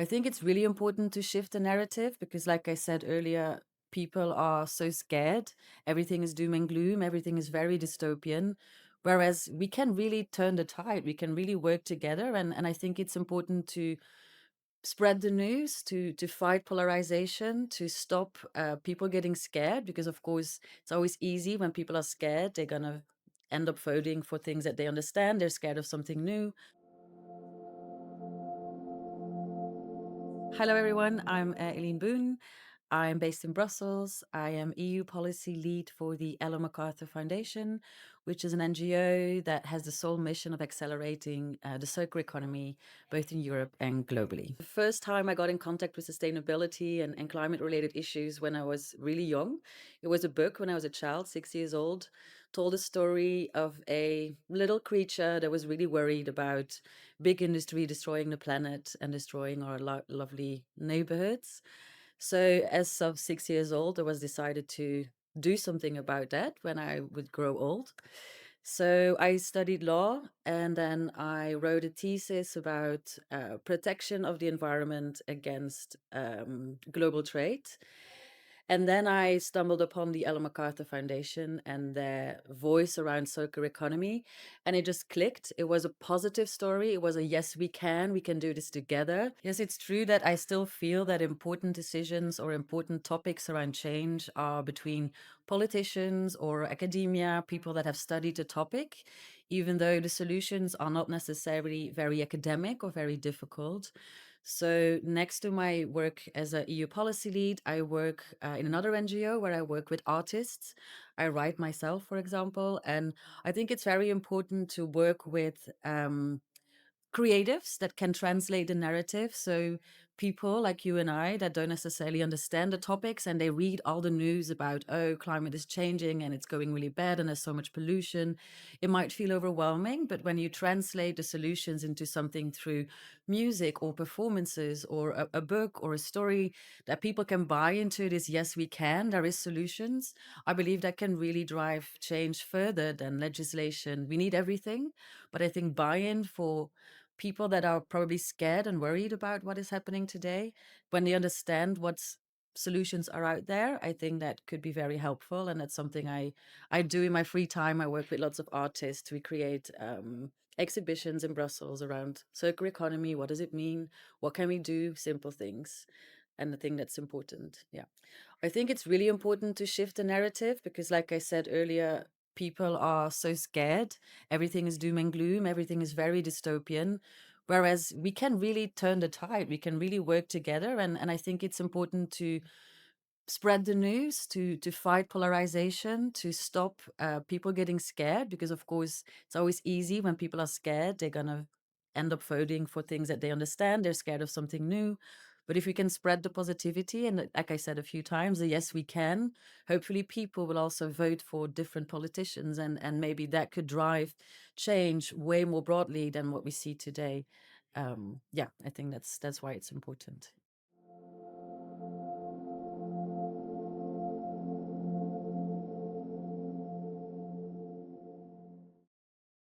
I think it's really important to shift the narrative because, like I said earlier, people are so scared. Everything is doom and gloom, everything is very dystopian. Whereas we can really turn the tide, we can really work together. And I think it's important to spread the news, to fight polarization, to stop people getting scared. Because, of course, it's always easy when people are scared, they're going to end up voting for things that they understand. They're scared of something new. Hello, everyone. I'm Eline Boon. I'm based in Brussels. I am EU policy lead for the MacArthur Foundation, which is an NGO that has the sole mission of accelerating the circular economy, both in Europe and globally. The first time I got in contact with sustainability and climate-related issues when I was really young, it was a book when I was a child, 6 years old, told a story of a little creature that was really worried about big industry destroying the planet and destroying our lovely neighborhoods. So as of 6 years old, I was decided to do something about that when I would grow old. So I studied law and then I wrote a thesis about protection of the environment against global trade. And then I stumbled upon the Ellen MacArthur Foundation and their voice around circular economy. And it just clicked. It was a positive story. It was a yes, we can do this together. Yes, it's true that I still feel that important decisions or important topics around change are between politicians or academia, people that have studied the topic, even though the solutions are not necessarily very academic or very difficult. So next to my work as a EU policy lead, I work in another NGO where I work with artists. I write myself, for example, and I think it's very important to work with creatives that can translate the narrative. So people like you and I that don't necessarily understand the topics and they read all the news about, oh, climate is changing and it's going really bad and there's so much pollution. It might feel overwhelming, but when you translate the solutions into something through music or performances or a book or a story that people can buy into this, yes, we can, there is solutions. I believe that can really drive change further than legislation. We need everything, but I think buy-in for people that are probably scared and worried about what is happening today, when they understand what solutions are out there, I think that could be very helpful. And that's something I do in my free time. I work with lots of artists. We create exhibitions in Brussels around circular economy. What does it mean? What can we do? Simple things. And I think that's important. Yeah. I think it's really important to shift the narrative because, like I said earlier, people are so scared. Everything is doom and gloom. Everything is very dystopian. Whereas we can really turn the tide. We can really work together. And I think it's important to spread the news, to fight polarization, to stop people getting scared. Because, of course, it's always easy when people are scared. They're going to end up voting for things that they understand. They're scared of something new. But if we can spread the positivity, and like I said a few times, the yes, we can, hopefully people will also vote for different politicians. And maybe that could drive change way more broadly than what we see today. Yeah, I think that's why it's important.